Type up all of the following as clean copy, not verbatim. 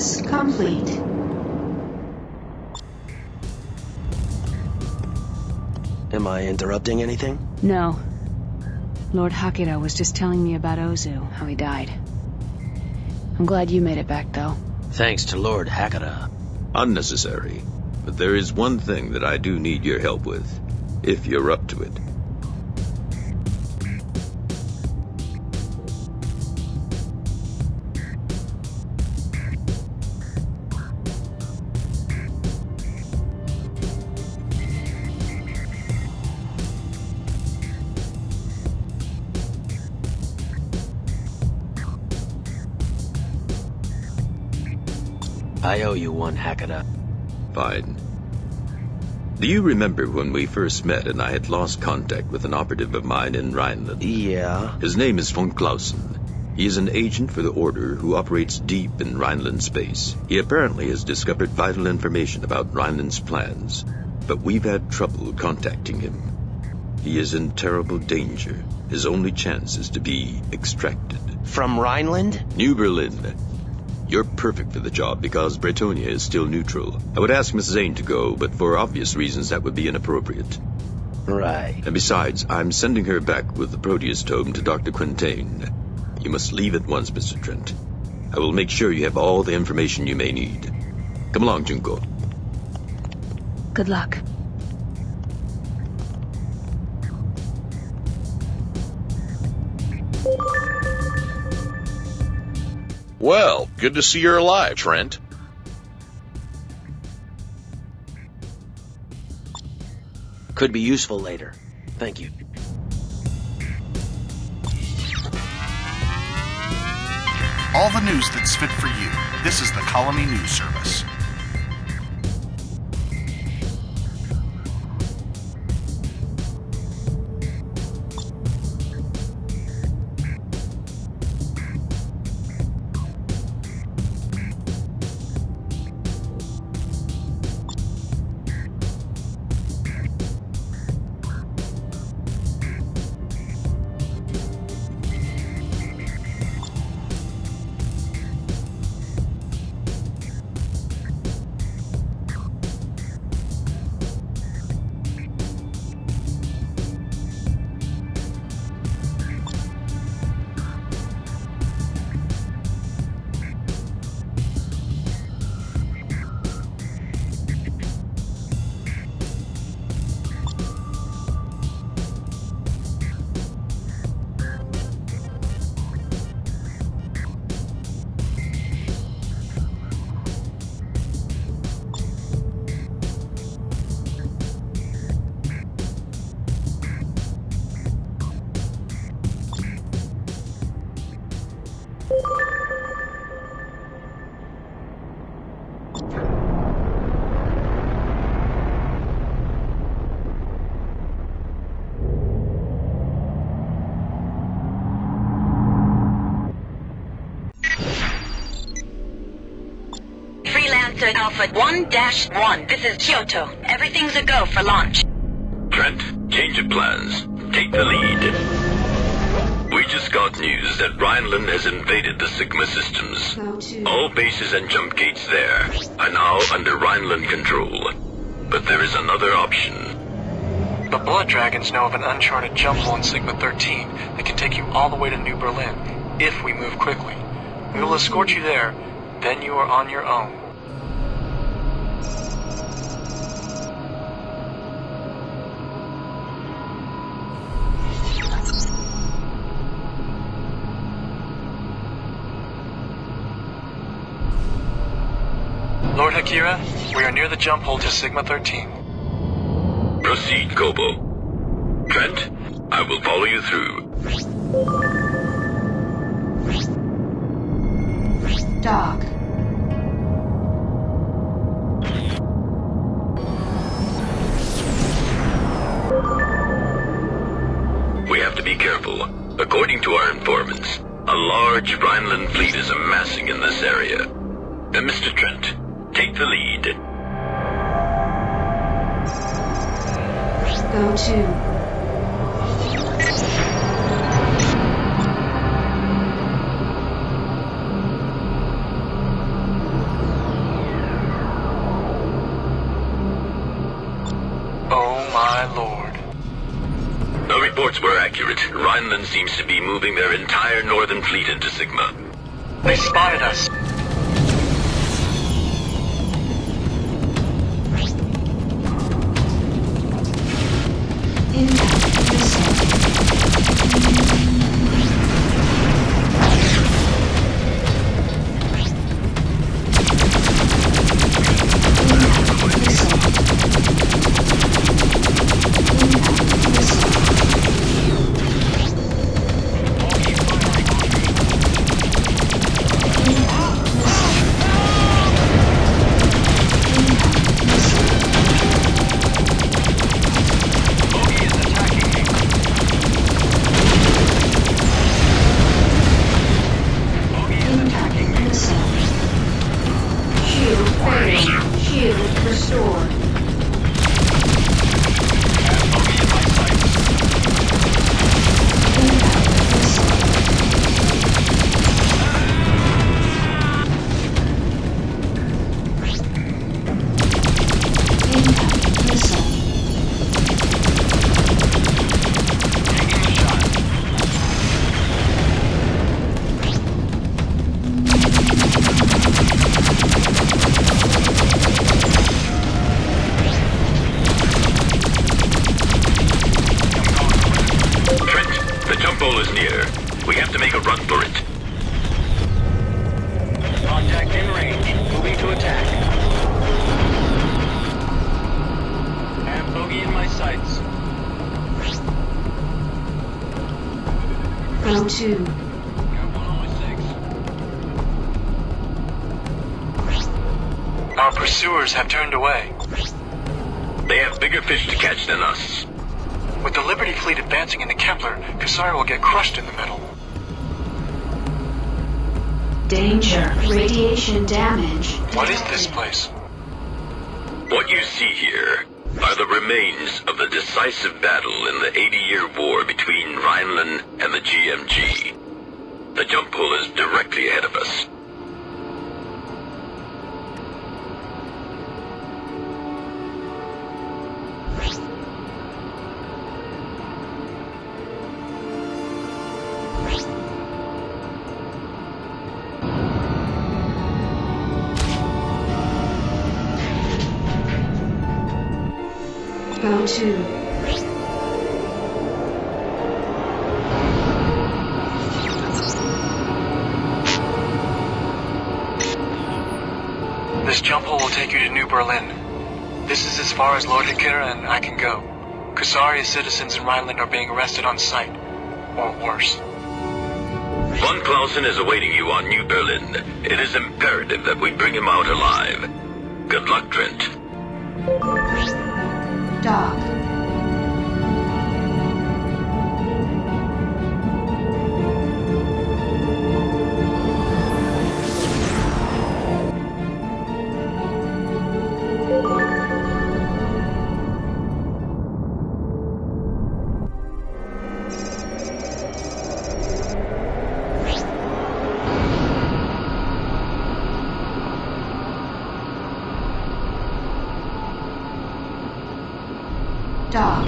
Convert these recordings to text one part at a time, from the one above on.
Quest complete. Am I interrupting anything? No. Lord Hakira was just telling me about Ozu, how he died. I'm glad you made it back, though. Thanks to Lord Hakata. Unnecessary. But there is one thing that I do need your help with, if you're up to it. I owe you one, Hakata. Fine. Do you remember when we first met and I had lost contact with an operative of mine in Rheinland? Yeah. His name is von Clausen. He is an agent for the Order who operates deep in Rhineland space. He apparently has discovered vital information about Rhineland's plans, but we've had trouble contacting him. He is in terrible danger. His only chance is to be extracted. From Rhineland? New Berlin. You're perfect for the job because Bretonia is still neutral. I would ask Miss Zane to go, but for obvious reasons that would be inappropriate. Right. And besides, I'm sending her back with the Proteus Tome to Dr. Quintain. You must leave at once, Mr. Trent. I will make sure you have all the information you may need. Come along, Junko. Good luck. Well, good to see you're alive, Trent. Could be useful later. Thank you. All the news that's fit for you. This is the Colony News Service. Freelancer Alpha 1-1. This is Kyoto. Everything's a go for launch. Trent, change of plans. Take the lead. We just got news that Rheinland has invaded the Sigma systems. All bases and jump gates there are now under Rhineland control. But there is another option. The Blood Dragons know of an uncharted jump hole in Sigma 13 that can take you all the way to New Berlin, if we move quickly. We will escort you there, then you are on your own. Lord Hakira, we are near the jump hole to Sigma 13. Proceed, Kobo. Trent, I will follow you through. Dock. We have to be careful. According to our informants, a large Rhineland fleet is amassing in this area. And Mr. Trent, take the lead. Go to. reports were accurate, Rheinland seems to be moving their entire northern fleet into Sigma. They spotted us. Impact missile. Round 2. Our pursuers have turned away. They have bigger fish to catch than us. With the Liberty fleet advancing into Kepler, Kasari will get crushed in the middle. Danger. Radiation damage. What is this place? What you see here are the remains of the decisive battle in the 80-year war between Rheinland and the GMG. The jump pool is directly ahead of us. Round 2. This jump hole will take you to New Berlin. This is as far as Lord Hikira and I can go. Kasari's citizens in Rheinland are being arrested on sight. Or worse. Von Clausen is awaiting you on New Berlin. It is imperative that we bring him out alive. Good luck, Trent. Dock. Dock.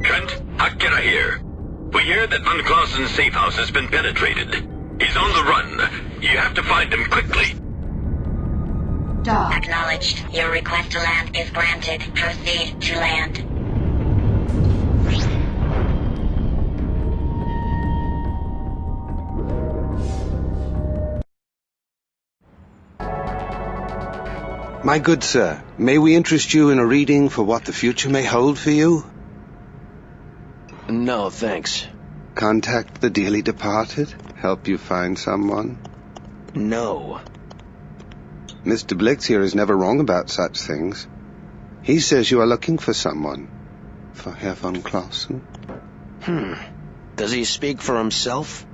Trent, Hikira here. We hear that Von Clausen's safe house has been penetrated. He's on the run. You have to find him quickly. Dock. Acknowledged. Your request to land is granted. Proceed to land. My good sir, may we interest you in a reading for what the future may hold for you? No, thanks. Contact the dearly departed? Help you find someone? No. Mr. Blix here is never wrong about such things. He says you are looking for someone. For Herr von Clausen? Does he speak for himself?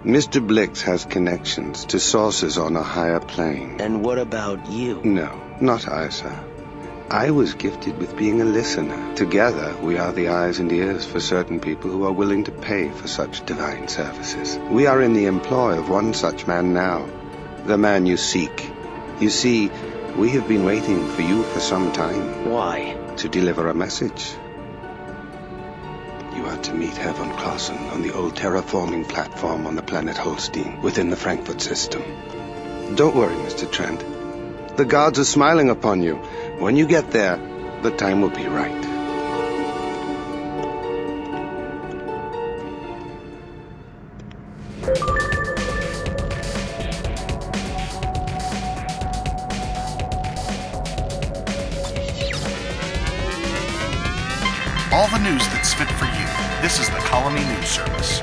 Mr. Blix has connections to sources on a higher plane. And what about you? No, not I, sir. I was gifted with being a listener. Together, we are the eyes and ears for certain people who are willing to pay for such divine services. We are in the employ of one such man now, the man you seek. You see, we have been waiting for you for some time. Why? To deliver a message. You are to meet Herr von Clausen on the old terraforming platform on the planet Holstein, within the Frankfurt system. Don't worry, Mr. Trent. The gods are smiling upon you. When you get there, the time will be right. All the news that's fit for you. This is the Colony News Service.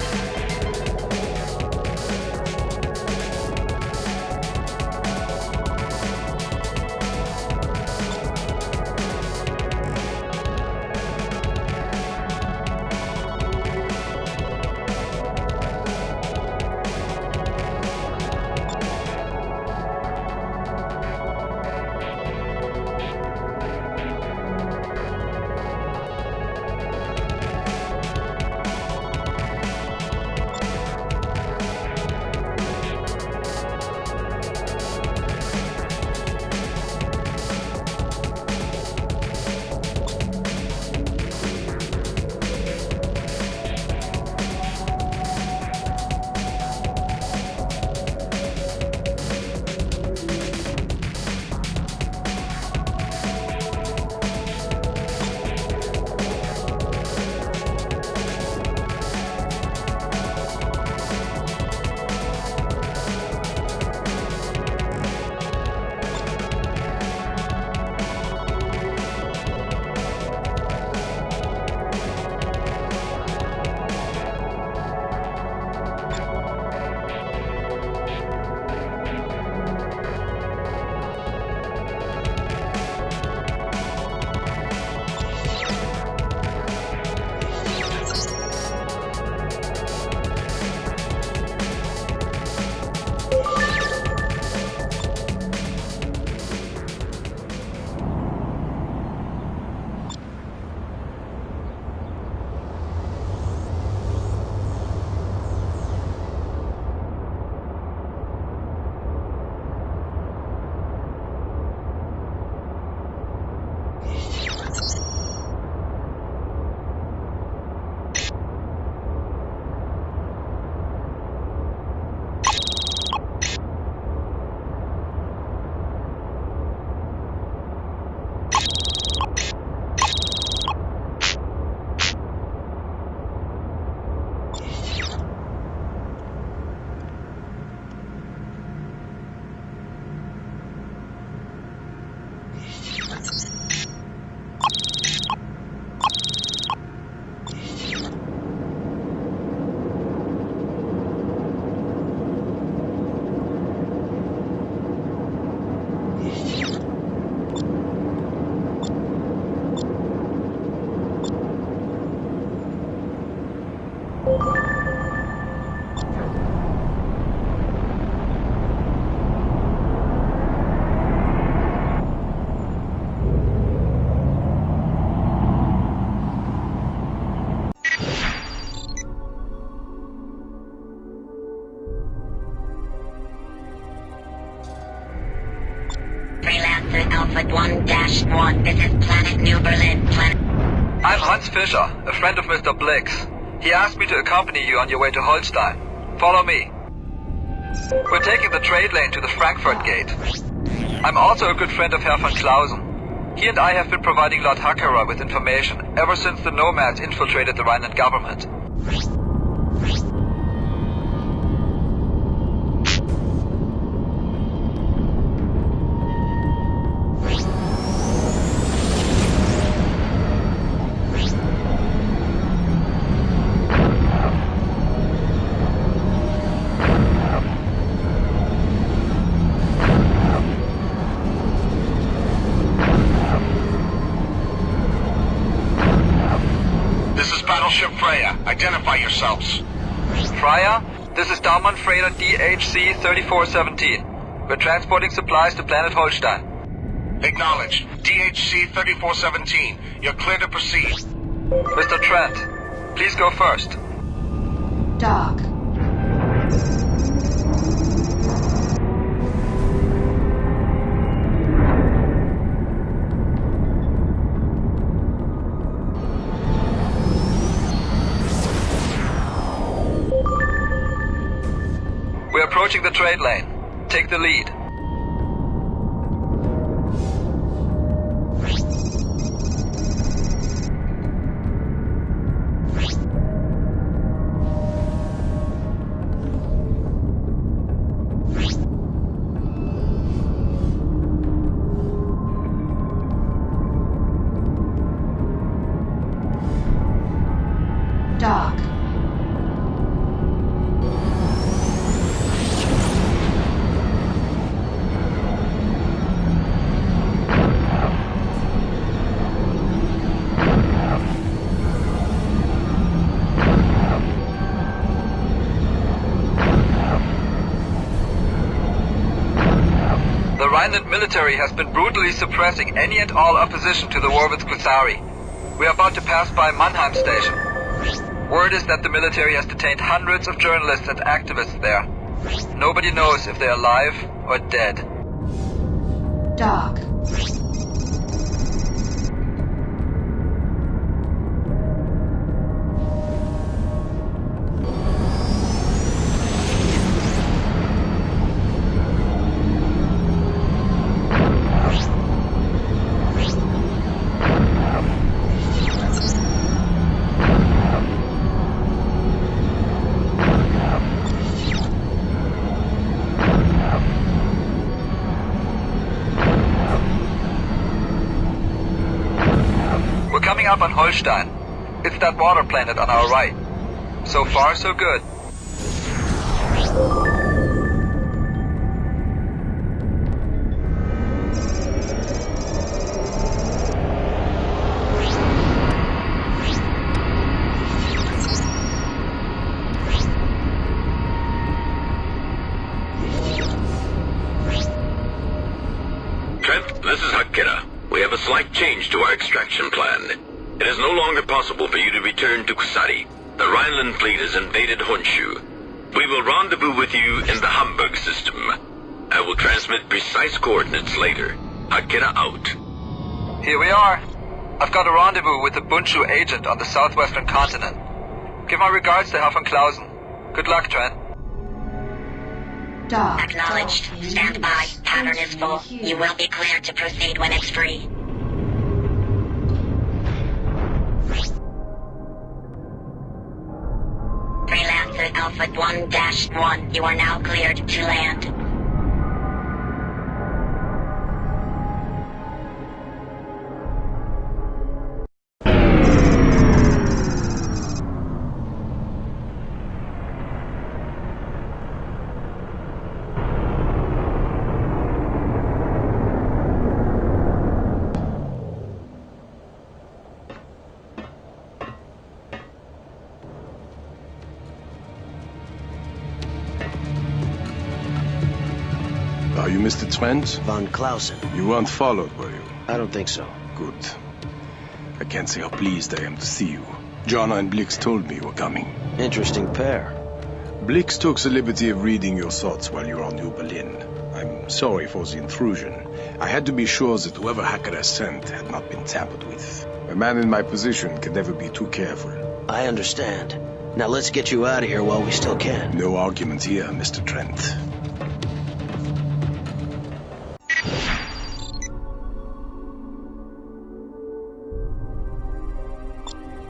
Freelancer Alpha 1-1. This is Planet New Berlin. I'm Hans Fischer, a friend of Mr. Blix. He asked me to accompany you on your way to Holstein. Follow me. We're taking the trade lane to the Frankfurt Gate. I'm also a good friend of Herr von Clausen. He and I have been providing Lord Hackera with information ever since the nomads infiltrated the Rheinland government. This is Battleship Freya. Identify yourselves. Freya? This is Downman Freighter DHC 3417. We're transporting supplies to Planet Holstein. Acknowledged. DHC 3417. You're clear to proceed. Mr. Trent, please go first. Dock. We're approaching the trade lane. Take the lead. Dock. The Rheinland military has been brutally suppressing any and all opposition to the war with Qusari. We are about to pass by Mannheim Station. Word is that the military has detained hundreds of journalists and activists there. Nobody knows if they're alive or dead. Dock. Coming up on Holstein. It's that water planet on our right. So far, so good. Trent, this is Hakira. We have a slight change to our extraction plan. It is no longer possible for you to return to Qusari. The Rheinland fleet has invaded Honshu. We will rendezvous with you in the Hamburg system. I will transmit precise coordinates later. Hakira out. Here we are. I've got a rendezvous with the Bundschu agent on the southwestern continent. Give my regards to Herr von Clausen. Good luck, Trent. Dock. Acknowledged. Stand by. Pattern is full. You will be cleared to proceed when it's free. Freelancer Alpha 1-1. You are now cleared to land. Are you Mr. Trent? Von Clausen. You weren't followed, were you? I don't think so. Good. I can't say how pleased I am to see you. Jonna and Blix told me you were coming. Interesting pair. Blix took the liberty of reading your thoughts while you were on New Berlin. I'm sorry for the intrusion. I had to be sure that whoever Hakira sent had not been tampered with. A man in my position can never be too careful. I understand. Now let's get you out of here while we still can. No argument here, Mr. Trent.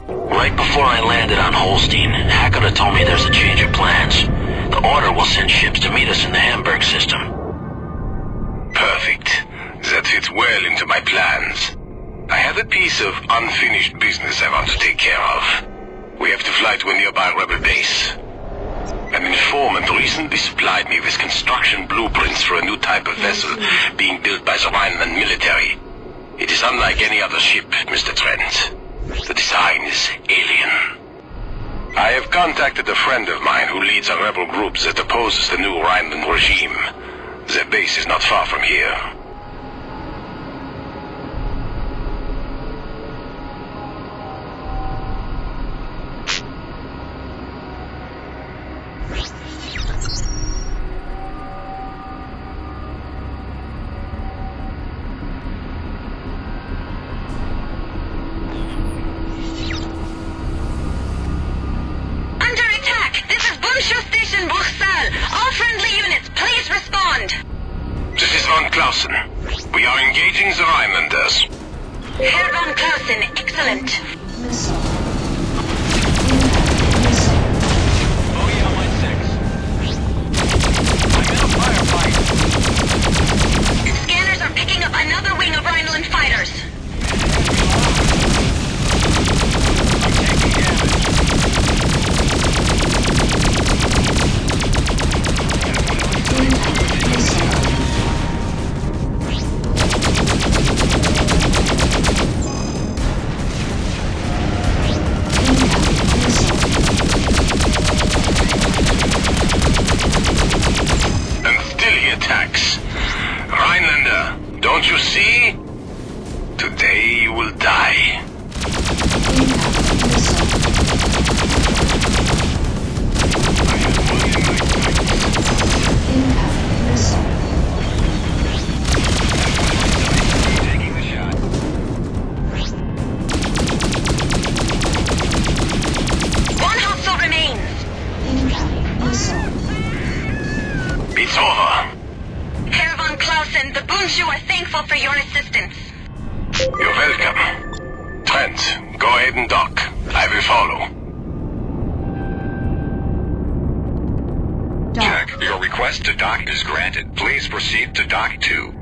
Right before I landed on Holstein, Hakira told me there's a change of plans. The Order will send ships to meet us in the Hamburg system. Perfect. That fits well into my plans. I have a piece of unfinished business I want to take care of. We have to fly to a nearby rebel base. An informant recently supplied me with construction blueprints for a new type of vessel being built by the Rheinland military. It is unlike any other ship, Mr. Trent. The design is alien. I have contacted a friend of mine who leads a rebel group that opposes the new Rheinland regime. Their base is not far from here. We are engaging the Rhinelanders. Herr von Clausen, excellent. Missile. Oh yeah, line 6. I'm in a firefight. Scanners are picking up another wing of Rhineland fighters. I'm taking damage. Don't you see? Today you will die. Taking the shot. One hostile remains. It's over. Herr von Clausen, the Bundschu are thankful for your assistance. You're welcome. Trent, go ahead and dock. I will follow. Dock. Check. Your request to dock is granted. Please proceed to dock 2.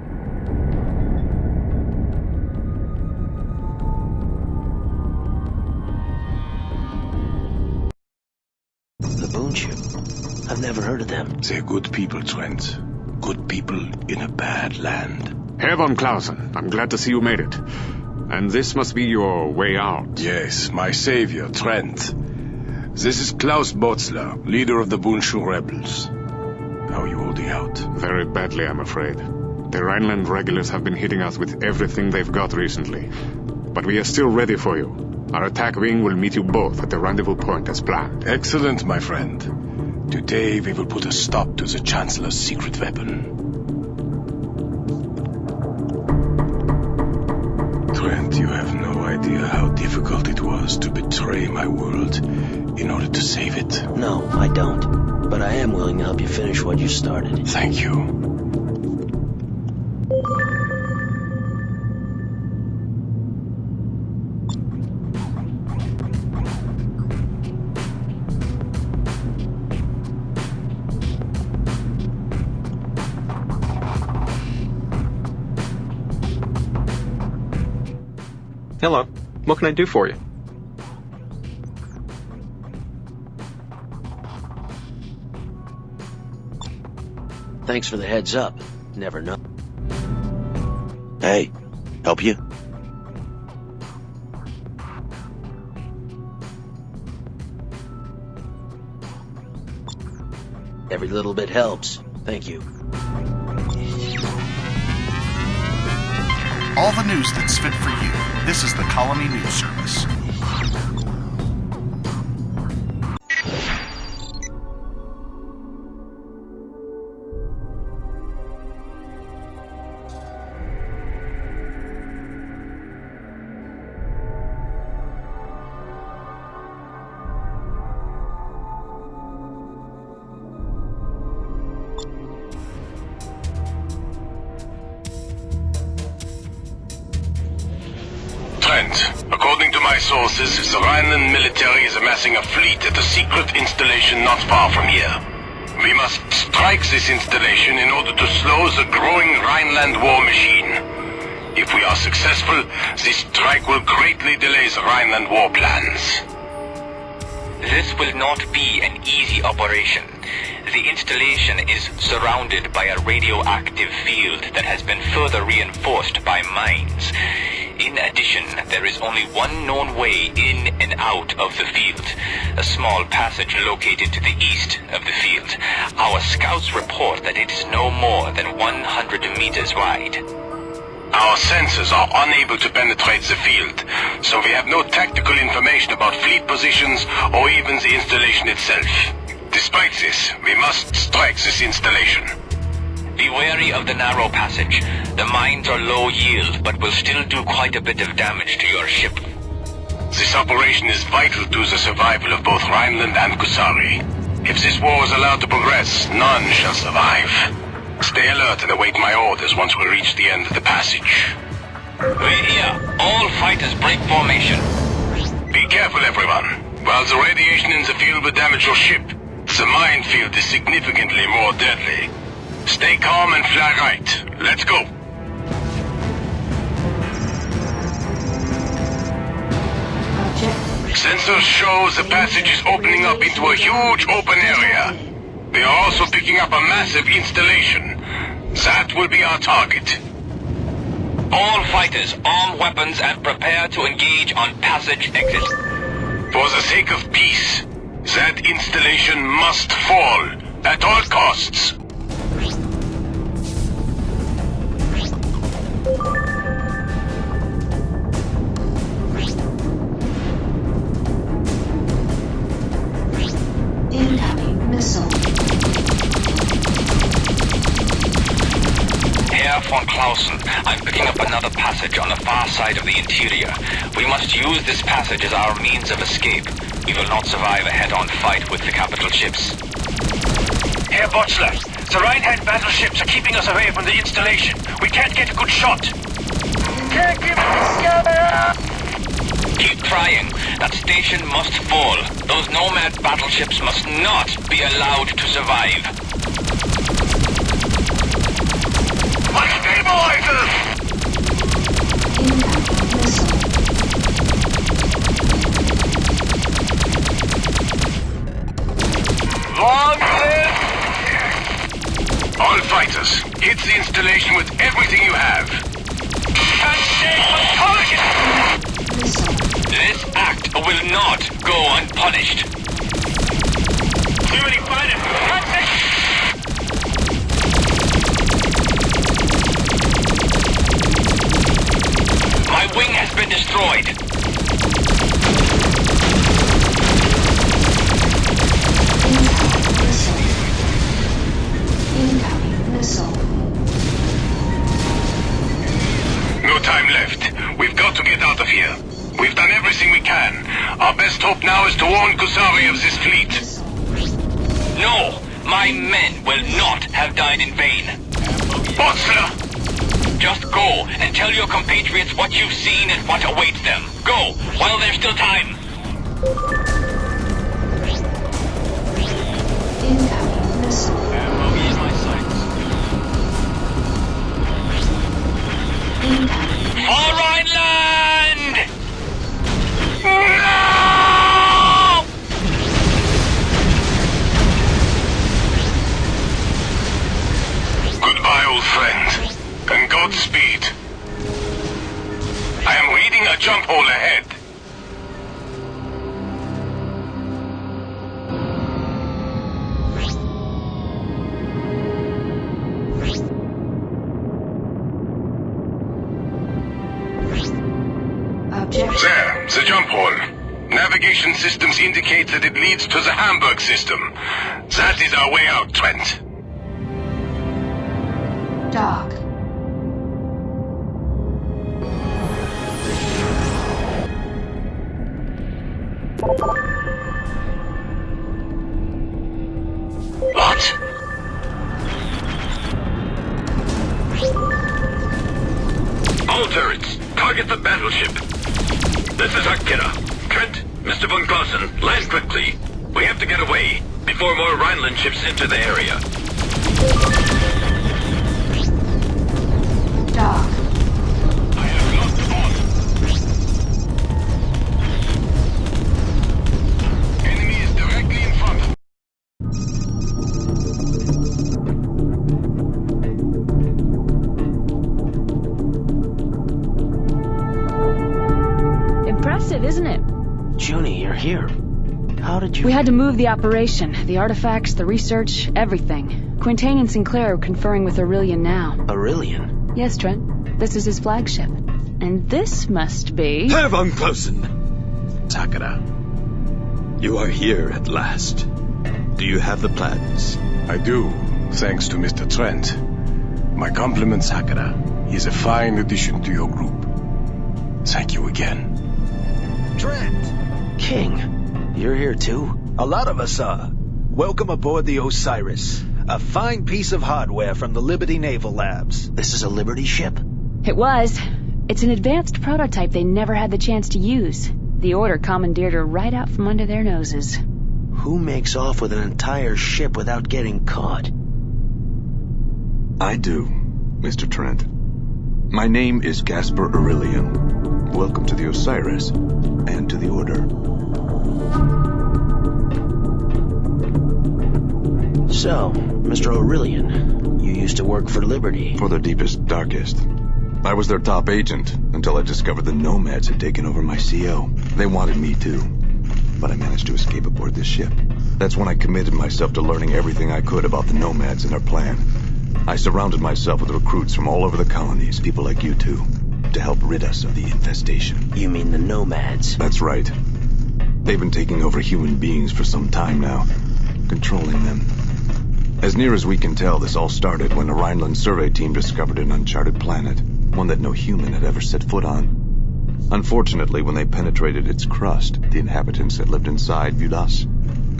The Bundschu? I've never heard of them. They're good people, Trent. Good people in a bad land. Herr von Clausen, I'm glad to see you made it. And this must be your way out. Yes, my savior, Trent. This is Klaus Botzler, leader of the Bundschu rebels. How are you holding out? Very badly, I'm afraid. The Rheinland regulars have been hitting us with everything they've got recently. But we are still ready for you. Our attack wing will meet you both at the rendezvous point as planned. Excellent, my friend. Today we will put a stop to the Chancellor's secret weapon. Trent, you have no idea how difficult it was to betray my world in order to save it. No, I don't. But I am willing to help you finish what you started. Thank you. Hello. What can I do for you? Thanks for the heads up. Never know. Hey, help you? Every little bit helps. Thank you. All the news that's fit for you. This is the Colony News Service. According to my sources, the Rheinland military is amassing a fleet at a secret installation not far from here. We must strike this installation in order to slow the growing Rhineland war machine. If we are successful, this strike will greatly delay the Rhineland war plans. This will not be an easy operation. The installation is surrounded by a radioactive field that has been further reinforced by mines. In addition, there is only one known way in and out of the field. A small passage located to the east of the field. Our scouts report that it is no more than 100 meters wide. Our sensors are unable to penetrate the field, so we have no tactical information about fleet positions or even the installation itself. Despite this, we must strike this installation. Be wary of the narrow passage. The mines are low yield, but will still do quite a bit of damage to your ship. This operation is vital to the survival of both Rheinland and Kusari. If this war is allowed to progress, none shall survive. Stay alert and await my orders once we reach the end of the passage. We hear. All fighters break formation. Be careful, everyone. While the radiation in the field will damage your ship, the minefield is significantly more deadly. Stay calm and fly right. Let's go. Sensors show the passage is opening up into a huge open area. They are also picking up a massive installation. That will be our target. All fighters, arm weapons and prepare to engage on passage exit. For the sake of peace, that installation must fall at all costs. Incoming missile. Herr von Clausen, I'm picking up another passage on the far side of the interior. We must use this passage as our means of escape. We will not survive a head-on fight with the capital ships. Herr Botzler, the Rheinland battleships are keeping us away from the installation. We can't get a good shot. Can't give Keep trying. That station must fall. Those nomad battleships must not be allowed to survive. My stabilizers! Incoming missile. All fighters, hit the installation with everything you have. And stay on target! This act will not go unpunished. Too many fighters! My wing has been destroyed. Incoming missile. No time left. We've got to get out of here. We've done everything we can. Our best hope now is to warn Kusari of this fleet. No, my men will not have died in vain. Botzler! Just go and tell your compatriots what you've seen and what awaits them. Go, while there's still time. Incoming missile. Ammo in my sights. Incoming. For Rheinland! No! Goodbye, old friend, and Godspeed. I am reading a jump hole ahead. There, the jump hole. Navigation systems indicate that it leads to the Hamburg system. That is our way out, Trent. Dock. What? All turrets, target the battleship. This is Akira. Trent, Mr. von Clausen, land quickly. We have to get away before more Rheinland ships enter the area. Dock. I have lost the ball. Enemy is directly in front of me. alive, isn't it? Junie, you're here. How did you... We had to move the operation. The artifacts, the research, everything. Quintain and Sinclair are conferring with Aurelian now. Aurelian? Yes, Trent. This is his flagship. And this must be... Herr von Clausen! Sakura. You are here at last. Do you have the plans? I do, thanks to Mr. Trent. My compliments, Sakura. He's a fine addition to your group. Thank you again. Trent! King, you're here too? A lot of us are. Welcome aboard the Osiris. A fine piece of hardware from the Liberty Naval Labs. This is a Liberty ship? It was. It's an advanced prototype they never had the chance to use. The Order commandeered her right out from under their noses. Who makes off with an entire ship without getting caught? I do, Mr. Trent. My name is Gaspar Aurelian. Welcome to the Osiris, and to the Order. So, Mr. Aurelian, you used to work for Liberty. For their deepest, darkest. I was their top agent, until I discovered the Nomads had taken over my CO. They wanted me too, but I managed to escape aboard this ship. That's when I committed myself to learning everything I could about the Nomads and their plan. I surrounded myself with recruits from all over the colonies, people like you two, to help rid us of the infestation. You mean the Nomads? That's right. They've been taking over human beings for some time now, controlling them. As near as we can tell, this all started when a Rheinland survey team discovered an uncharted planet, one that no human had ever set foot on. Unfortunately, when they penetrated its crust, the inhabitants that lived inside viewed us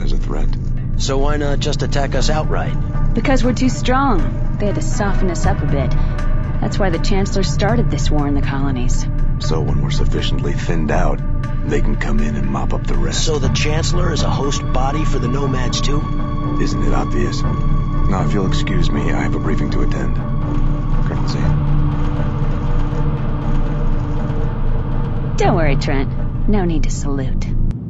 as a threat. So why not just attack us outright? Because we're too strong. They had to soften us up a bit. That's why the Chancellor started this war in the colonies. So when we're sufficiently thinned out, they can come in and mop up the rest. So the Chancellor is a host body for the Nomads too? Isn't it obvious? Now, if you'll excuse me, I have a briefing to attend. Colonel Zane. Don't worry, Trent. No need to salute.